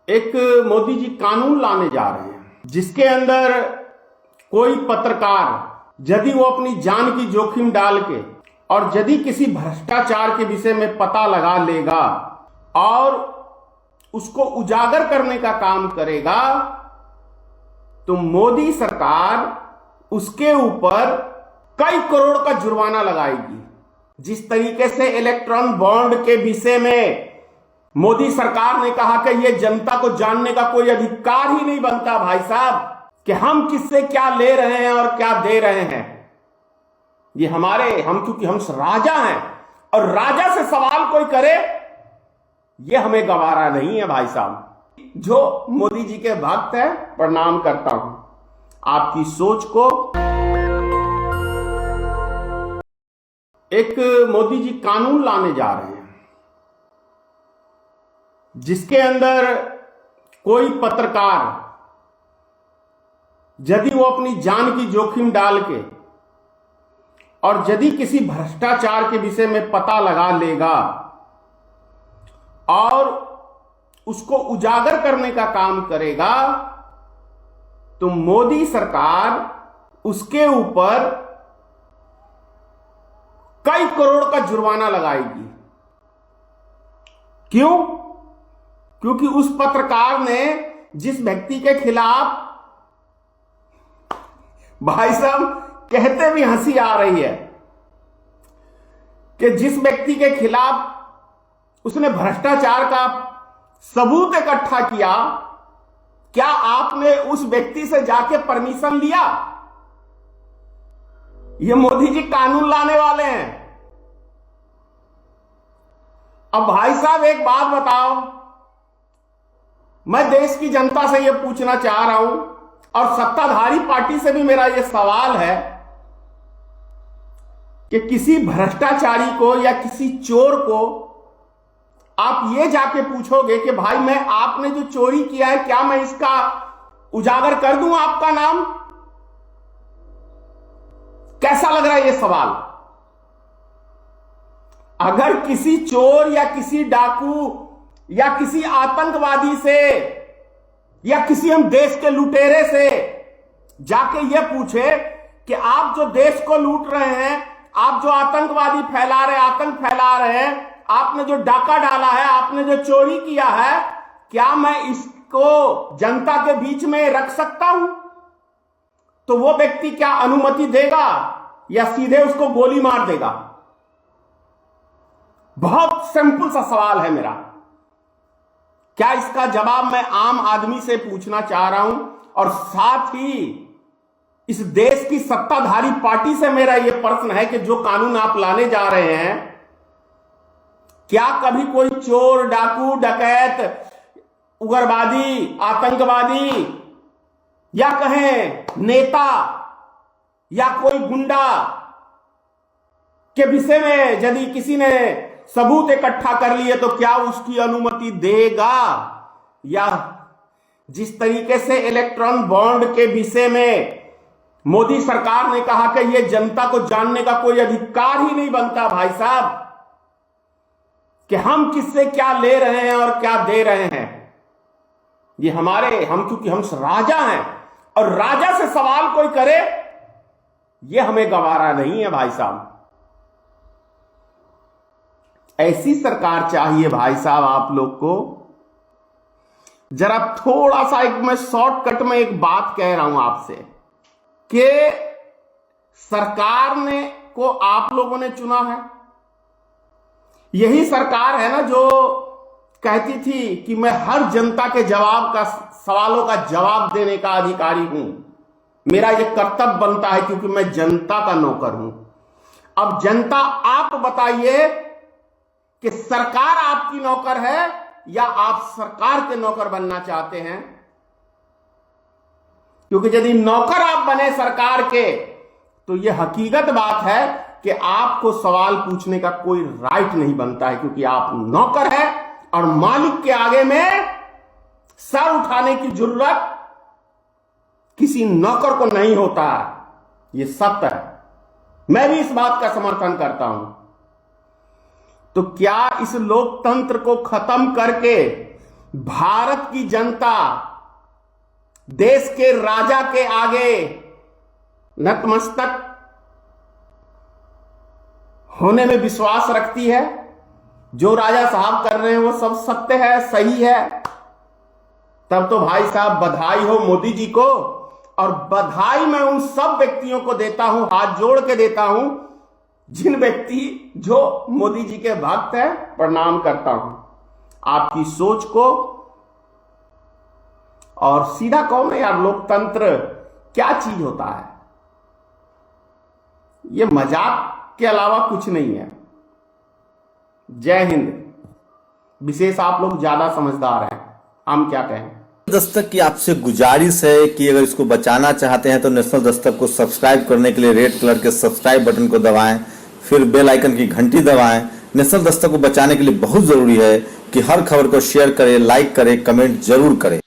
एक मोदी जी कानून लाने जा रहे हैं जिसके अंदर कोई पत्रकार यदि वो अपनी जान की जोखिम डाल के और यदि किसी भ्रष्टाचार के विषय में पता लगा लेगा और उसको उजागर करने का काम करेगा तो मोदी सरकार उसके ऊपर कई करोड़ का जुर्माना लगाएगी। जिस तरीके से इलेक्ट्रॉन बॉन्ड के विषय में मोदी सरकार ने कहा कि यह जनता को जानने का कोई अधिकार ही नहीं बनता भाई साहब कि हम किससे क्या ले रहे हैं और क्या दे रहे हैं। ये क्योंकि हम राजा हैं और राजा से सवाल कोई करे ये हमें गवारा नहीं है भाई साहब। जो मोदी जी के भक्त हैं प्रणाम करता हूं आपकी सोच को। एक मोदी जी कानून लाने जा रहे हैं जिसके अंदर कोई पत्रकार यदि वो अपनी जान की जोखिम डाल के और यदि किसी भ्रष्टाचार के विषय में पता लगा लेगा और उसको उजागर करने का काम करेगा तो मोदी सरकार उसके ऊपर कई करोड़ का जुर्माना लगाएगी। क्यों? क्योंकि उस पत्रकार ने जिस व्यक्ति के खिलाफ, भाई साहब कहते भी हंसी आ रही है कि जिस व्यक्ति के खिलाफ उसने भ्रष्टाचार का सबूत इकट्ठा किया, क्या आपने उस व्यक्ति से जाके परमिशन लिया? ये मोदी जी कानून लाने वाले हैं। अब भाई साहब एक बात बताओ, मैं देश की जनता से यह पूछना चाह रहा हूं और सत्ताधारी पार्टी से भी मेरा यह सवाल है कि किसी भ्रष्टाचारी को या किसी चोर को आप ये जाके पूछोगे कि भाई मैं आपने जो चोरी किया है क्या मैं इसका उजागर कर दूं आपका नाम? कैसा लग रहा है ये सवाल? अगर किसी चोर या किसी डाकू या किसी आतंकवादी से या किसी हम देश के लुटेरे से जाके ये पूछे कि आप जो देश को लूट रहे हैं, आप जो आतंकवादी फैला रहे, आतंक फैला रहे हैं, आपने जो डाका डाला है, आपने जो चोरी किया है, क्या मैं इसको जनता के बीच में रख सकता हूं? तो वो व्यक्ति क्या अनुमति देगा या सीधे उसको गोली मार देगा? बहुत सिंपल सा सवाल है मेरा। क्या इसका जवाब मैं आम आदमी से पूछना चाह रहा हूं और साथ ही इस देश की सत्ताधारी पार्टी से मेरा यह प्रश्न है कि जो कानून आप लाने जा रहे हैं, क्या कभी कोई चोर, डाकू, डकैत, उग्रवादी, आतंकवादी या कहें नेता या कोई गुंडा के विषय में यदि किसी ने सबूत इकट्ठा कर लिए तो क्या उसकी अनुमति देगा? या जिस तरीके से इलेक्ट्रॉन बॉन्ड के विषय में मोदी सरकार ने कहा कि यह जनता को जानने का कोई अधिकार ही नहीं बनता भाई साहब कि हम किससे क्या ले रहे हैं और क्या दे रहे हैं। ये क्योंकि हम राजा हैं और राजा से सवाल कोई करे ये हमें गवारा नहीं है भाई साहब। ऐसी सरकार चाहिए भाई साहब आप लोग को। जरा थोड़ा सा मैं शॉर्टकट में एक बात कह रहा हूं आपसे कि सरकार को आप लोगों ने चुना है। यही सरकार है ना जो कहती थी कि मैं हर जनता के सवालों का जवाब देने का अधिकारी हूं, मेरा यह कर्तव्य बनता है क्योंकि मैं जनता का नौकर हूं। अब जनता आप बताइए कि सरकार आपकी नौकर है या आप सरकार के नौकर बनना चाहते हैं? क्योंकि यदि नौकर आप बने सरकार के तो यह हकीकत बात है कि आपको सवाल पूछने का कोई राइट नहीं बनता है, क्योंकि आप नौकर है और मालिक के आगे में सर उठाने की जरूरत किसी नौकर को नहीं होता। यह सत्य है, मैं भी इस बात का समर्थन करता हूं। तो क्या इस लोकतंत्र को खत्म करके भारत की जनता देश के राजा के आगे नतमस्तक होने में विश्वास रखती है। जो राजा साहब कर रहे हैं वो सब सत्य है, सही है। तब तो भाई साहब बधाई हो मोदी जी को। और बधाई मैं उन सब व्यक्तियों को देता हूं, हाथ जोड़ के देता हूं, जिन व्यक्ति जो मोदी जी के भक्त हैं, प्रणाम करता हूं आपकी सोच को। और सीधा कहो ना यार, लोकतंत्र क्या चीज होता है? ये मजाक के अलावा कुछ नहीं है। जय हिंद। विशेष आप लोग ज्यादा समझदार हैं, हम क्या कहें। दस्तक की आपसे गुजारिश है कि अगर इसको बचाना चाहते हैं तो नेशनल दस्तक को सब्सक्राइब करने के लिए रेड कलर के सब्सक्राइब बटन को दबाएं, फिर बेल आइकन की घंटी दबाएं। नेशनल दस्तक को बचाने के लिए बहुत जरूरी है कि हर खबर को शेयर करें, लाइक करें, कमेंट जरूर करें।